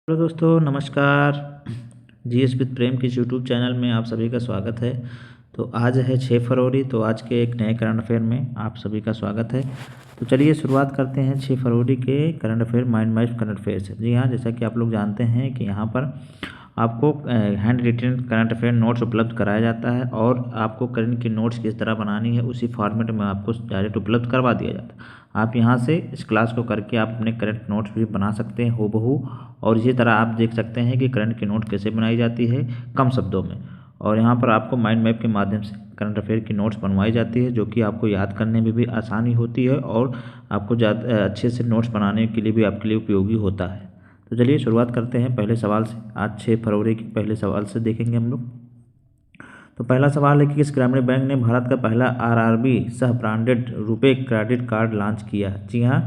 Hello दोस्तों, नमस्कार। GS with प्रेम के यूट्यूब चैनल में आप सभी का स्वागत है। तो आज है 6 फरवरी, तो आज के एक नए करंट अफेयर में आप सभी का स्वागत है। तो चलिए शुरुआत करते हैं 6 फरवरी के current affair mind map current affair से। जी हाँ, जैसा कि आप लोग जानते हैं कि यहाँ पर आपको hand written current affair notes उपलब्ध कराया जाता है और आपको करंट की नोट्स किस तरह बनानी है उसी फॉर्मेट में आपको डायरेक्ट उपलब्ध करवा दिया जाता है। आप यहाँ से इस क्लास को करके आप अपने करंट नोट्स भी बना सकते हैं हूबहू, और इसी तरह आप देख सकते हैं कि करंट की नोट कैसे बनाई जाती है कम शब्दों में। और यहाँ पर आपको माइंड मैप के माध्यम से करंट अफेयर की नोट्स बनवाई जाती है, जो कि आपको याद करने में भी आसानी होती है और आपको ज़्यादा अच्छे से नोट्स बनाने के लिए भी आपके लिए उपयोगी होता है। तो चलिए शुरुआत करते हैं पहले सवाल से। आज 6 फरवरी के पहले सवाल से देखेंगे हम लोग। तो पहला सवाल है कि किस ग्रामीण बैंक ने भारत का पहला आरआरबी सह branded RuPay credit card launch किया है? जी हाँ,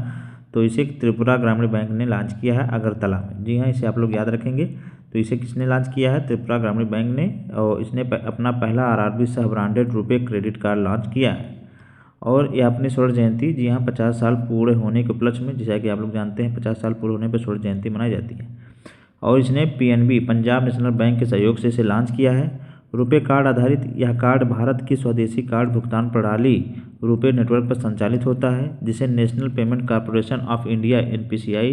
तो इसे त्रिपुरा ग्रामीण बैंक ने लॉन्च किया है अगरतला में। जी हाँ, इसे आप लोग याद रखेंगे। तो इसे किसने लॉन्च किया है? त्रिपुरा ग्रामीण बैंक ने, और इसने अपना पहला आरआरबी सह branded RuPay credit card launch किया है। और यह अपनी स्वर्ण जयंती, जी हाँ, 50 साल पूरे होने के उपलक्ष्य में, जैसा कि आप लोग जानते हैं 50 साल पूरे होने पर स्वर्ण जयंती मनाई जाती है। और इसने पीएनबी पंजाब नेशनल बैंक के सहयोग से इसे लॉन्च किया है। रुपे कार्ड आधारित यह कार्ड भारत की स्वदेशी कार्ड भुगतान प्रणाली रुपे नेटवर्क पर संचालित होता है, जिसे national payment corporation of India NPCI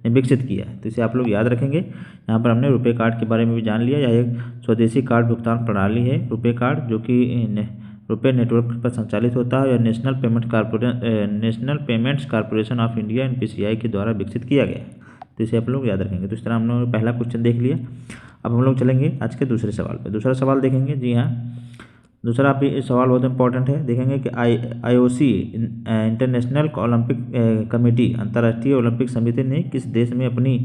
ने विकसित किया है। तो इसे आप लोग याद रखेंगे। यहाँ पर हमने रुपे कार्ड के बारे में भी जान लिया। यह एक स्वदेशी कार्ड भुगतान प्रणाली है रुपे कार्ड, जो कि रुपे नेटवर्क पर संचालित होता है। यह national payments corporation of India NPCI के द्वारा विकसित किया गया है। तो इसे आप लोग याद रखेंगे। तो इस तरह हम लोग पहला क्वेश्चन देख लिया। अब हम लोग चलेंगे आज के दूसरे सवाल पे। दूसरा सवाल देखेंगे। जी हाँ, दूसरा भी सवाल बहुत इंपॉर्टेंट है। देखेंगे कि आईओसी इंटरनेशनल ओलंपिक कमेटी अंतर्राष्ट्रीय ओलंपिक समिति ने किस देश में अपनी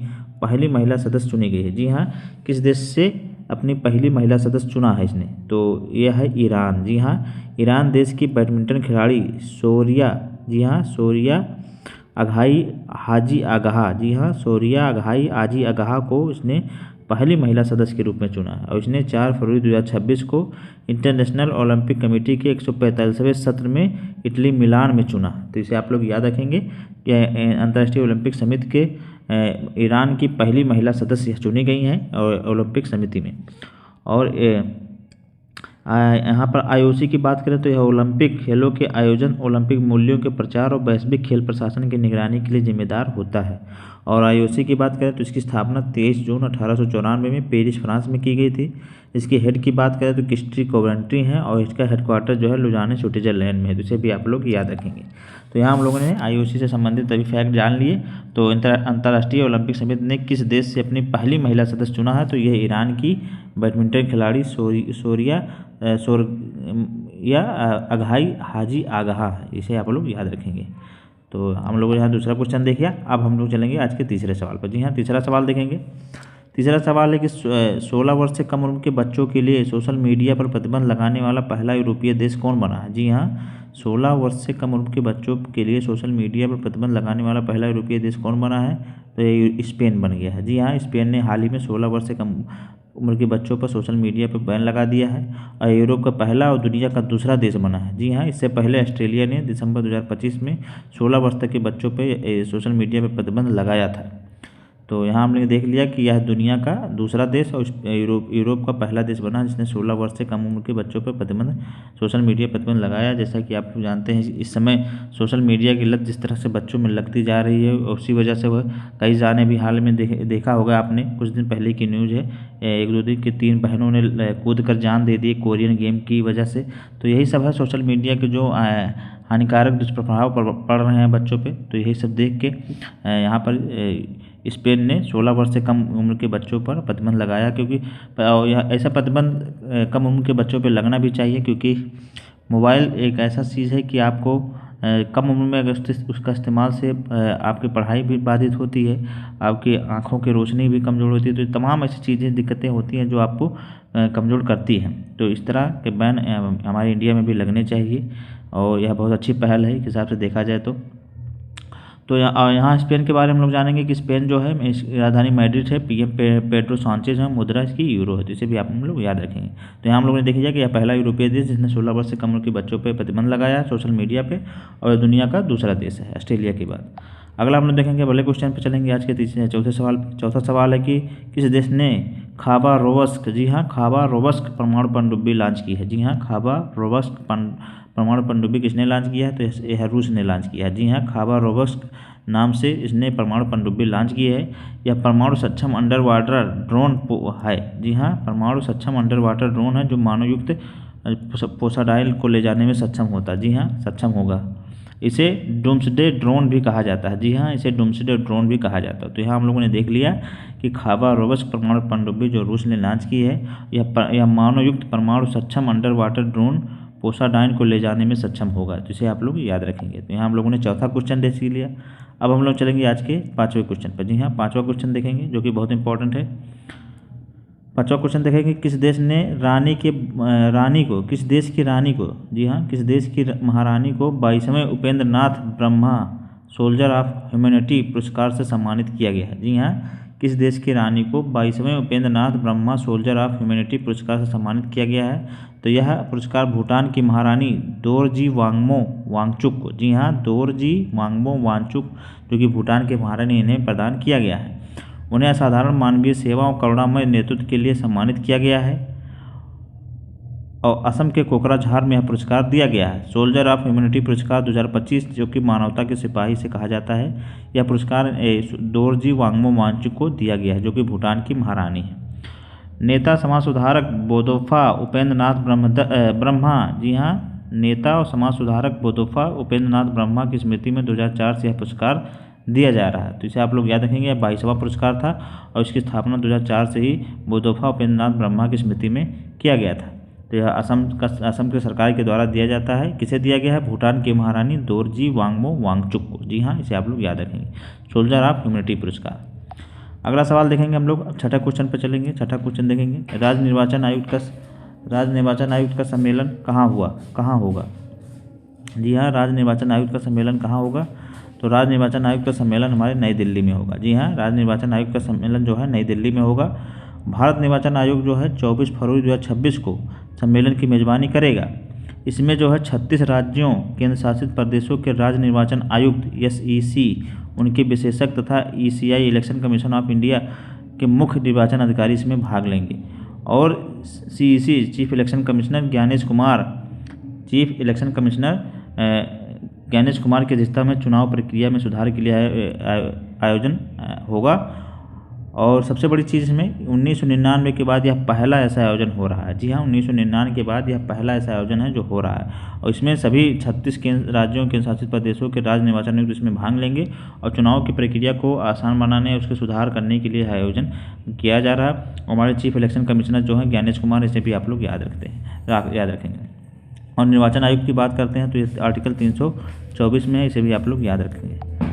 पहली महिला सदस्य चुनी गई है? जी हाँ, किस देश से अपनी पहली महिला सदस्य चुना है इसने? तो यह है ईरान। जी हाँ, ईरान देश की बैडमिंटन खिलाड़ी शोरिया, जी हाँ, शोरिया अघाई हाजी आगाह, जी हाँ, शोरिया अघाई हाजी आगाह को इसने पहली महिला सदस्य के रूप में चुना है। और इसने 4 फरवरी 2026 को इंटरनेशनल ओलंपिक कमेटी के 145वें सत्र में इटली मिलान में चुना। तो इसे आप लोग याद रखेंगे कि अंतर्राष्ट्रीय ओलंपिक समिति के ईरान की पहली महिला सदस्य चुनी गई हैं और ओलंपिक समिति में। और यहाँ पर आईओसी की बात करें तो यह ओलंपिक खेलों के आयोजन, ओलंपिक मूल्यों के प्रचार और वैश्विक खेल प्रशासन की निगरानी के लिए जिम्मेदार होता है। और आईओसी की बात करें तो इसकी स्थापना 23 जून 1894 में पेरिस, फ्रांस में की गई थी। इसके हेड की बात करें तो क्रिस्टी कोवेंट्री हैं और इसका हेडक्वार्टर जो है लुजाने स्विट्जरलैंड में है। तो इसे भी आप लोग याद रखेंगे। तो यहाँ हम लोगों ने आईओसी से संबंधित सभी फैक्ट जान लिए। तो अंतर्राष्ट्रीय ओलंपिक समिति ने किस देश से अपनी पहली महिला सदस्य चुना है? तो यह ईरान की बैडमिंटन खिलाड़ी शोरिया अघाई हाजी आगाह है। इसे आप लोग याद रखेंगे। तो हम लोग यहाँ दूसरा क्वेश्चन देखिए। अब हम लोग चलेंगे आज के तीसरे सवाल पर। जी हाँ, तीसरा सवाल देखेंगे। तीसरा सवाल है कि 16 वर्ष से कम उम्र के बच्चों के लिए सोशल मीडिया पर प्रतिबंध लगाने वाला पहला यूरोपीय देश कौन बना है? जी हाँ, 16 वर्ष से कम उम्र के बच्चों के लिए सोशल मीडिया पर प्रतिबंध लगाने वाला पहला यूरोपीय देश कौन बना है? तो ये स्पेन बन गया है। जी हाँ, स्पेन ने हाल ही में 16 वर्ष से कम उम्र के बच्चों पर सोशल मीडिया पर बैन लगा दिया है और यूरोप का पहला और दुनिया का दूसरा देश बना है। जी हाँ, इससे पहले ऑस्ट्रेलिया ने दिसंबर 2025 में 16 वर्ष तक के बच्चों पर सोशल मीडिया पर प्रतिबंध लगाया था। तो यहाँ हमने देख लिया कि यह दुनिया का दूसरा देश और यूरोप का पहला देश बना जिसने 16 वर्ष से कम उम्र के बच्चों पर प्रतिबंध, सोशल मीडिया प्रतिबंध लगाया। जैसा कि आप जानते हैं इस समय सोशल मीडिया की लत जिस तरह से बच्चों में लगती जा रही है, उसी वजह से वह कई जाने भी हाल में देखा होगा आपने, कुछ दिन पहले की न्यूज़ है, 1-2 दिन की 3 बहनों ने कूद कर जान दे दी कोरियन गेम की वजह से। तो यही सब है सोशल मीडिया के जो हानिकारक दुष्प्रभाव पड़ रहे हैं बच्चों पे। तो यही सब देख के यहाँ पर स्पेन ने 16 वर्ष से कम उम्र के बच्चों पर प्रतिबंध लगाया, क्योंकि ऐसा प्रतिबंध कम उम्र के बच्चों पे लगना भी चाहिए, क्योंकि मोबाइल एक ऐसा चीज़ है कि आपको कम उम्र में अगर उसका इस्तेमाल से आपकी पढ़ाई भी बाधित होती है, आपकी आँखों की रोशनी भी कमज़ोर होती है। तो तमाम ऐसी चीज़ें दिक्कतें होती हैं जो आपको कमज़ोर करती हैं। तो इस तरह के बैन हमारे इंडिया में भी लगने चाहिए और यह बहुत अच्छी पहल है एक हिसाब से देखा जाए तो यहाँ स्पेन के बारे में हम लोग जानेंगे कि स्पेन जो है राजधानी मैड्रिड है, पीएम पेड्रो सांचेज है, मुद्रा इसकी यूरो है। तो इसे भी आप हम लोग याद रखेंगे। तो यहाँ हम लोगों ने देखा कि यह पहला यूरोपीय देश जिसने 16 वर्ष से कम उम्र के बच्चों पर प्रतिबंध लगाया सोशल मीडिया पे, और दुनिया का दूसरा देश है ऑस्ट्रेलिया के बाद। अगला हम लोग देखेंगे अगले क्वेश्चन पे चलेंगे आज के चौथे सवाल पे। चौथा सवाल है कि किस देश ने खाबारोव्स्क, जी हाँ, खाबारोव्स्क परमाणु पनडुब्बी लॉन्च की है। जी हाँ, खाबारोव्स्क परमाणु पनडुब्बी किसने लॉन्च किया है? तो यह रूस ने लॉन्च किया है। जी हाँ, खाबारोव्स्क नाम से इसने परमाणु पनडुब्बी लॉन्च की है। यह परमाणु सक्षम अंडर वाटर ड्रोन है। जी हाँ, परमाणु सक्षम अंडर वाटर ड्रोन है जो मानवयुक्त पोसाडाइल को ले जाने में सक्षम होता है। जी हाँ, सक्षम होगा। इसे डूम्सडे ड्रोन भी कहा जाता है। जी हाँ, इसे डूम्सडे ड्रोन भी कहा जाता है। तो यहाँ हम लोगों ने देख लिया कि खाबारोव्स्क परमाणु पनडुब्बी जो रूस ने लॉन्च की है, यह मानवयुक्त परमाणु सक्षम अंडर वाटर ड्रोन पोसाडाइन को ले जाने में सक्षम होगा। तो इसे आप लोग याद रखेंगे। तो यहाँ हम लोगों ने चौथा क्वेश्चन देख लिया। अब हम लोग चलेंगे आज के पाँचवें क्वेश्चन पर। जी हाँ, पाँचवा क्वेश्चन देखेंगे जो कि बहुत इंपॉर्टेंट है। पाँचवा क्वेश्चन देखेंगे किस देश ने किस देश की रानी को, जी हाँ, किस देश की महारानी को 22वें Upendra Nath Brahma soldier of humanity पुरस्कार से सम्मानित किया गया है। जी हाँ, किस देश की रानी को 22वें Upendra Nath Brahma soldier of humanity पुरस्कार से सम्मानित किया गया है? तो यह पुरस्कार भूटान की महारानी दोरजी वांगमो वांगचुक को, जी हाँ, दोरजी वांगमो वांगचुक जो कि भूटान के महारानी, इन्हें प्रदान किया गया है। उन्हें असाधारण मानवीय सेवा और करुणामय नेतृत्व के लिए सम्मानित किया गया है और असम के कोकराझार में यह पुरस्कार दिया गया है। सोल्जर ऑफ ह्यूमैनिटी पुरस्कार 2025 जो कि मानवता के सिपाही से कहा जाता है। यह पुरस्कार दोरजी वांगमो वांगचुक को दिया गया है जो कि भूटान की महारानी है। नेता समाज सुधारक बोदोफा उपेंद्र नाथ ब्रह्मा, जी हाँ, नेता और समाज सुधारक बोदोफा उपेंद्र नाथ ब्रह्मा की स्मृति में 2004 से यह पुरस्कार दिया जा रहा है। तो इसे आप लोग याद रखेंगे। 22वां पुरस्कार था और इसकी स्थापना 2004 से ही बोदोफा उपेंद्र नाथ ब्रह्मा की स्मृति में किया गया था। तो यह असम के सरकार के द्वारा दिया जाता है। किसे दिया गया है? भूटान की महारानी दोरजी वांगमो वांगचुक को। जी हाँ, इसे आप लोग याद रखेंगे, सोल्जर ऑफ ह्यूमैनिटी पुरस्कार। अगला सवाल देखेंगे हम लोग। अब छठा क्वेश्चन पर चलेंगे। छठा क्वेश्चन देखेंगे राज्य निर्वाचन आयुक्त का सम्मेलन कहाँ होगा? जी हाँ, राज्य निर्वाचन आयुक्त का सम्मेलन कहाँ होगा? तो राज्य निर्वाचन आयुक्त का सम्मेलन हमारे नई दिल्ली में होगा। जी हाँ, राज्य निर्वाचन आयुक्त का सम्मेलन जो है नई दिल्ली में होगा। भारत निर्वाचन आयोग जो है 24 फरवरी 2026 को सम्मेलन की मेजबानी करेगा। इसमें जो है 36 राज्यों केंद्र शासित प्रदेशों के राज्य निर्वाचन आयुक्त SEC, उनके विशेषज्ञ तथा ECI election commission of India के मुख्य निर्वाचन अधिकारी इसमें भाग लेंगे। और CEC chief election commissioner Gyanesh Kumar की अध्यक्षता में चुनाव प्रक्रिया में सुधार के लिए आयोजन होगा। और सबसे बड़ी चीज़ इसमें 1999 के बाद यह पहला ऐसा आयोजन हो रहा है। जी हाँ, 1999 के बाद यह पहला ऐसा आयोजन है जो हो रहा है और इसमें सभी 36 राज्यों के शासित प्रदेशों के राज्य निर्वाचन आयुक्त इसमें भाग लेंगे और चुनाव की प्रक्रिया को आसान बनाने उसके सुधार करने के लिए आयोजन किया जा रहा है। हमारे चीफ इलेक्शन कमिश्नर जो हैं ज्ञानेश कुमार, इसे भी आप लोग याद रखेंगे। और निर्वाचन आयोग की बात करते हैं तो ये आर्टिकल 324 में है, इसे भी आप लोग याद रखेंगे।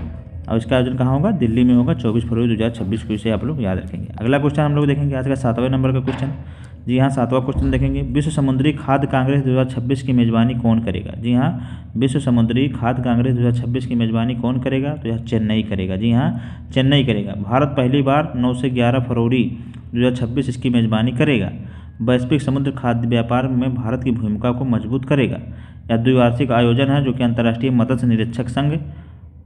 और इसका आयोजन कहाँ होगा? दिल्ली में होगा 24 फरवरी 2026 को, इसे आप लोग याद रखेंगे। अगला क्वेश्चन हम लोग देखेंगे आज का 7वें नंबर का क्वेश्चन। जी हाँ, 7वां क्वेश्चन देखेंगे विश्व समुद्री खाद्य कांग्रेस 2026 की मेजबानी कौन करेगा? जी हाँ, विश्व समुद्री खाद्य कांग्रेस 2026 की मेजबानी कौन करेगा? तो यह चेन्नई करेगा। जी हाँ, चेन्नई करेगा। भारत पहली बार 9 से 11 फरवरी 2026 इसकी मेजबानी करेगा। वैश्विक समुद्र खाद्य व्यापार में भारत की भूमिका को मजबूत करेगा। यह द्विवार्षिक आयोजन है जो कि अंतर्राष्ट्रीय मत्स्य निरीक्षक संघ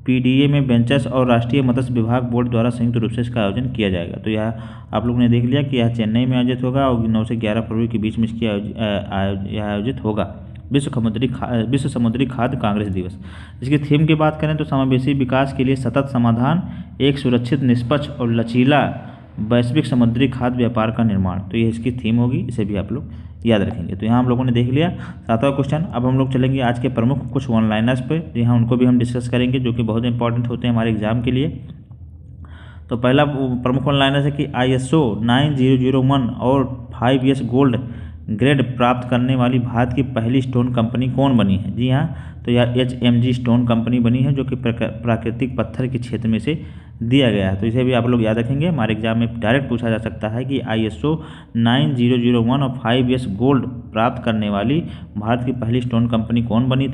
PDA में बेंचेस और राष्ट्रीय मत्स्य विभाग बोर्ड द्वारा संयुक्त रूप से इसका आयोजन किया जाएगा। तो यह आप लोगों ने देख लिया कि यह चेन्नई में आयोजित होगा और 9 से 11 फरवरी के बीच में इसकी यह आयोजित होगा विश्व समुद्री खाद्य कांग्रेस दिवस। इसकी थीम की बात करें तो समावेशी विकास के लिए सतत समाधान, एक सुरक्षित, निष्पक्ष और लचीला वैश्विक समुद्री खाद्य व्यापार का निर्माण। तो ये इसकी थीम होगी, इसे भी आप लोग याद रखेंगे। तो यहाँ हम लोगों ने देख लिया 7वां क्वेश्चन। अब हम लोग चलेंगे आज के प्रमुख कुछ वन लाइनर्स पे, जी हाँ, उनको भी हम डिस्कस करेंगे जो कि बहुत इंपॉर्टेंट होते हैं हमारे एग्जाम के लिए। तो पहला प्रमुख वन लाइनर है कि ISO 9001 और 5 years गोल्ड ग्रेड प्राप्त करने वाली भारत की पहली स्टोन कंपनी कौन बनी है? जी हाँ, तो यह HMG स्टोन कंपनी बनी है जो कि प्राकृतिक पत्थर के क्षेत्र में से दिया गया है। तो इसे भी आप लोग याद रखेंगे। हमारे एग्जाम में डायरेक्ट पूछा जा सकता है कि ISO 9001 और 5 years गोल्ड प्राप्त करने वाली भारत की पहली स्टोन कंपनी कौन बनी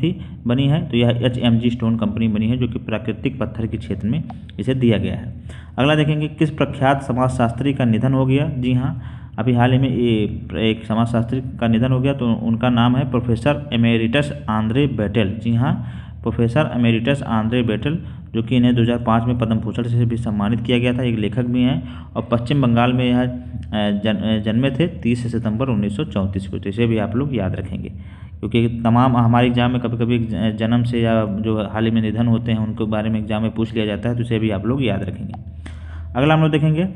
है? तो यह HMG स्टोन कंपनी बनी है जो कि प्राकृतिक पत्थर के क्षेत्र में इसे दिया गया है। अगला देखेंगे किस प्रख्यात समाजशास्त्री का निधन हो गया? जी हाँ, अभी हाल ही में एक समाजशास्त्री का निधन हो गया। तो उनका नाम है प्रोफेसर एमेरिटस आंद्रे बेटेल। जी हाँ, प्रोफेसर एमेरिटस आंद्रे बेटेल जो कि इन्हें 2005 में पद्म भूषण से भी सम्मानित किया गया था। एक लेखक भी हैं और पश्चिम बंगाल में यह जन्मे थे 30 सितंबर 1934 को। तो इसे भी आप लोग याद रखेंगे, क्योंकि तमाम हमारे एग्जाम में कभी कभी जन्म से या जो हाल ही में निधन होते हैं उनके बारे में एग्जाम में पूछ लिया जाता है, तो इसे भी आप लोग याद रखेंगे। अगला हम लोग देखेंगे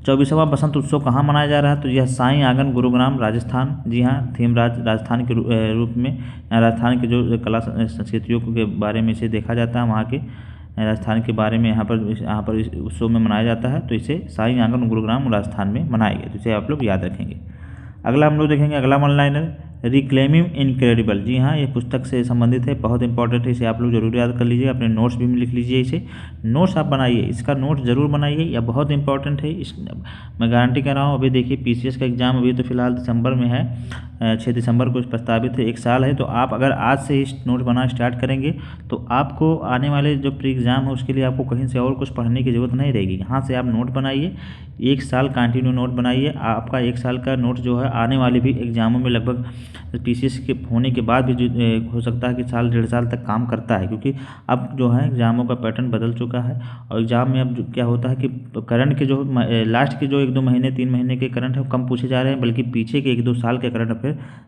24वां बसंत उत्सव कहाँ मनाया जा रहा है। तो यह साईं आंगन गुरुग्राम राजस्थान, जी हाँ, थीम राजस्थान के रूप में राजस्थान के जो कला संस्कृतियों के बारे में इसे देखा जाता है, वहाँ के राजस्थान के बारे में यहाँ पर इस उत्सव में मनाया जाता है। तो इसे साईं आंगन गुरुग्राम राजस्थान में मनाया गया, तो इसे आप लोग याद रखेंगे। अगला हम लोग देखेंगे, अगला वन लाइनर रिक्लेमिंग इनक्रेडिबल, जी हाँ, ये पुस्तक से संबंधित है, बहुत इंपॉर्टेंट है, इसे आप लोग जरूर याद कर लीजिए, अपने नोट्स भी लिख लीजिए। इसे नोट्स आप बनाइए, इसका नोट्स जरूर बनाइए, यह बहुत इंपॉर्टेंट है। मैं गारंटी कर रहा हूँ, अभी देखिए पीसीएस का एग्जाम अभी तो फिलहाल दिसंबर में है, 6 दिसंबर को प्रस्तावित है, 1 साल है। तो आप अगर आज से ही नोट बनाना स्टार्ट करेंगे तो आपको आने वाले जो प्री एग्ज़ाम है उसके लिए आपको कहीं से और कुछ पढ़ने की ज़रूरत नहीं रहेगी। यहाँ से आप नोट बनाइए, 1 साल कंटिन्यू नोट बनाइए। आपका 1 साल का नोट जो है आने वाले भी एग्जामों में लगभग पीसीएस के होने के बाद भी हो सकता है कि साल 1.5 साल तक काम करता है, क्योंकि अब जो है एग्जामों का पैटर्न बदल चुका है। और एग्जाम में अब क्या होता है कि करंट के जो लास्ट के जो 1-2 महीने 3 महीने के करंट है वो कम पूछे जा रहे हैं, बल्कि पीछे के 1-2 साल के करंट अफेयर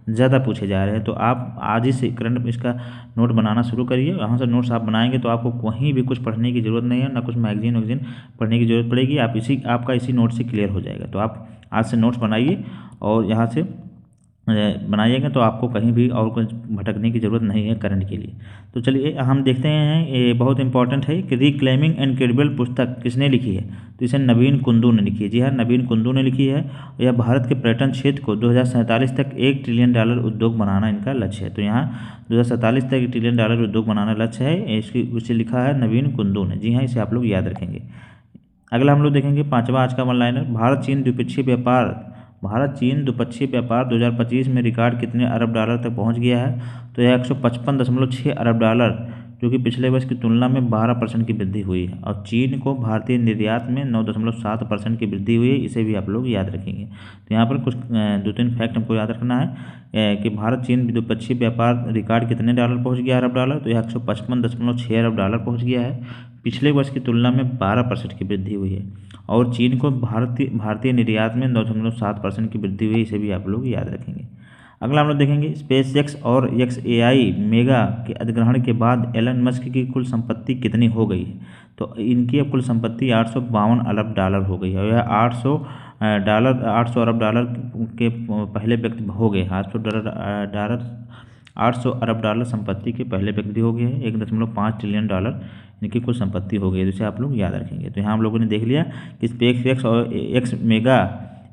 ज़्यादा पूछे जा रहे हैं। तो आप आज ही से करंट इसका नोट बनाना शुरू करिए। यहाँ से नोट्स आप बनाएंगे तो आपको कहीं भी कुछ पढ़ने की ज़रूरत नहीं है, ना कुछ मैगजीन वैगजीन पढ़ने की ज़रूरत पड़ेगी, आपका इसी नोट से क्लियर हो जाएगा। तो आप आज से नोट्स बनाइए और यहाँ से बनाइएगा तो आपको कहीं भी और कुछ भटकने की ज़रूरत नहीं है करंट के लिए। तो चलिए हम देखते हैं, ये बहुत इंपॉर्टेंट है कि रिक्लेमिंग इनक्रेडिबल पुस्तक किसने लिखी है। तो इसे नवीन कुंदू ने लिखी है, जी हाँ, नवीन कुंदू ने लिखी है। यह भारत के पर्यटन क्षेत्र को 2047 तक $1 ट्रिलियन उद्योग बनाना इनका लक्ष्य है। तो यहाँ 2047 तक $1 ट्रिलियन उद्योग बनाना लक्ष्य है, इसे लिखा है नवीन कुंदू ने, जी हाँ, इसे आप लोग याद रखेंगे। अगला हम लोग देखेंगे 5वां आज का वन लाइनर, भारत चीन द्विपक्षीय व्यापार 2025 में रिकॉर्ड कितने अरब डॉलर तक पहुंच गया है। तो यह 155.6 अरब डॉलर, जो कि पिछले वर्ष की तुलना में 12% की वृद्धि हुई है। और चीन को भारतीय निर्यात में 9.7% की वृद्धि हुई है, इसे भी आप लोग याद रखेंगे। तो यहाँ पर कुछ 2-3 फैक्ट हमको याद रखना है कि भारत चीन द्विपक्षीय व्यापार रिकॉर्ड कितने डॉलर पहुँच गया अरब डॉलर। तो यह 155.6 अरब डॉलर पहुँच गया है, पिछले वर्ष की तुलना में 12% की वृद्धि हुई है। और चीन को भारतीय निर्यात में 9.7% की वृद्धि हुई, इसे भी आप लोग याद रखेंगे। अगला हम लोग देखेंगे स्पेस एक्स और XAI मेगा के अधिग्रहण के बाद एलन मस्क की कुल संपत्ति कितनी हो गई है। तो इनकी अब कुल संपत्ति 852 अरब डॉलर हो गई है। और यह 800 अरब डॉलर के पहले व्यक्ति हो गए। 800 अरब डॉलर संपत्ति के पहले व्यक्ति हो गए हैं। 1.5 ट्रिलियन डॉलर इनकी कुल संपत्ति हो गई है, जिसे आप लोग याद रखेंगे। तो यहाँ हम लोगों ने देख लिया कि स्पेस एक्स और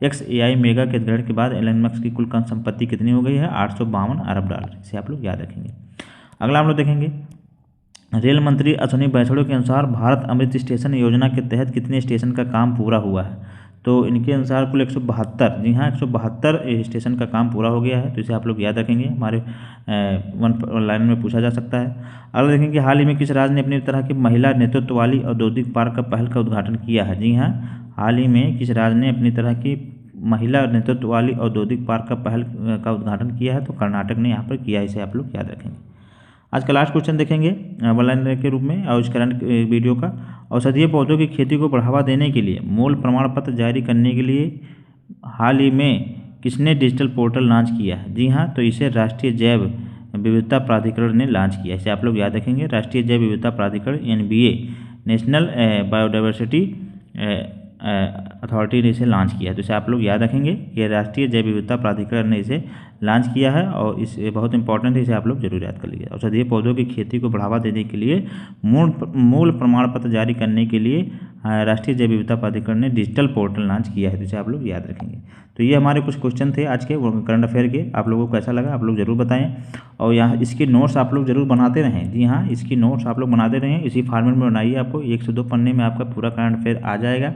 XAI मेगा के अधिग्रहण के बाद एलन मस्क की कुल संपत्ति कितनी हो गई है, 852 अरब डॉलर, इसे आप लोग याद रखेंगे। अगला हम लोग देखेंगे रेल मंत्री अश्विनी वैष्णव के अनुसार भारत अमृत स्टेशन योजना के तहत कितने स्टेशन का काम पूरा हुआ है। तो इनके अनुसार कुल 172, जी हाँ, 172 स्टेशन का काम पूरा हो गया है। तो इसे आप लोग याद रखेंगे, हमारे वन लाइन में पूछा जा सकता है। अगला देखेंगे हाल ही में किस राज्य ने अपनी तरह की महिला नेतृत्व वाली औद्योगिक पार्क का पहल का उद्घाटन किया है। जी हाँ, हाल ही में किस राज्य ने अपनी तरह की महिला नेतृत्व वाली औद्योगिक पार्क का पहल का उद्घाटन किया है। तो कर्नाटक ने यहाँ पर किया है, इसे आप लोग याद रखेंगे। आज का लास्ट क्वेश्चन देखेंगे वन लाइनर के रूप में और इस करंट वीडियो का, औषधीय पौधों की खेती को बढ़ावा देने के लिए मूल प्रमाण पत्र जारी करने के लिए हाल ही में किसने डिजिटल पोर्टल लॉन्च किया है। जी हाँ, तो इसे राष्ट्रीय जैव विविधता प्राधिकरण ने लॉन्च किया है, इसे आप लोग याद रखेंगे। राष्ट्रीय जैव विविधता प्राधिकरण NBA नेशनल बायोडाइवर्सिटी अथॉरिटी ने इसे लॉन्च किया है। तो इसे आप लोग याद रखेंगे, ये राष्ट्रीय जैव विविधता प्राधिकरण ने इसे लॉन्च किया है और इसे बहुत इंपॉर्टेंट है, इसे आप लोग जरूर याद कर लीजिए। औषधीय पौधों की खेती को बढ़ावा देने के लिए मूल प्रमाण पत्र जारी करने के लिए राष्ट्रीय जैव विविधता प्राधिकरण ने डिजिटल पोर्टल लॉन्च किया है, तो इसे आप लोग याद रखेंगे। तो ये हमारे कुछ क्वेश्चन थे आज के करंट अफेयर के, आप लोगों को कैसा लगा आप लोग जरूर बताएं। और यहाँ इसके नोट्स आप लोग जरूर बनाते रहें। जी हाँ, इसकी नोट्स आप लोग बनाते रहें, इसी फॉर्मेट में बनाइए, आपको 1 से 2 पन्ने में आपका पूरा करंट अफेयर आ जाएगा।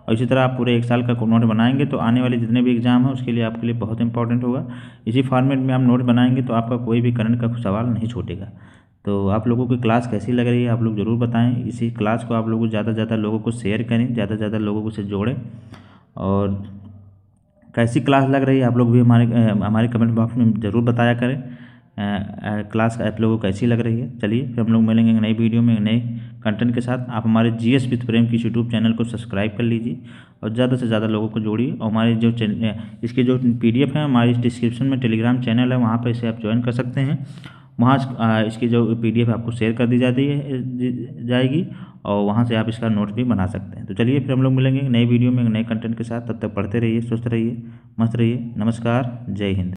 और इसी तरह आप पूरे 1 साल का नोट बनाएंगे तो आने वाले जितने भी एग्जाम है उसके लिए आपके लिए बहुत इंपॉर्टेंट होगा। इसी फॉर्मेट में आप नोट बनाएंगे तो आपका कोई भी करंट का सवाल नहीं छूटेगा। तो आप लोगों की क्लास कैसी लग रही है आप लोग ज़रूर बताएं। इसी क्लास को आप लोग ज़्यादा से ज़्यादा लोगों को शेयर करें, ज़्यादा से ज़्यादा लोगों को से जोड़ें। और कैसी क्लास लग रही है आप लोग भी हमारे कमेंट बॉक्स में ज़रूर बताया करें। क्लास आप लोगों को कैसी लग रही है। चलिए फिर हम लोग मिलेंगे नई वीडियो में नए कंटेंट के साथ। आप हमारे जीएस विद प्रेम की यूट्यूब चैनल को सब्सक्राइब कर लीजिए और ज़्यादा से ज़्यादा लोगों को जोड़िए। और हमारी जो इसकी जो PDF है हमारी डिस्क्रिप्शन में टेलीग्राम चैनल है, वहाँ पर इसे आप ज्वाइन कर सकते हैं। वहाँ इसकी जो PDF है आपको शेयर कर दी जाएगी और वहाँ से आप इसका नोट भी बना सकते हैं। तो चलिए फिर हम लोग मिलेंगे नई वीडियो में नए कंटेंट के साथ। तब तक पढ़ते रहिए, स्वस्थ रहिए, मस्त रहिए। नमस्कार, जय हिंद।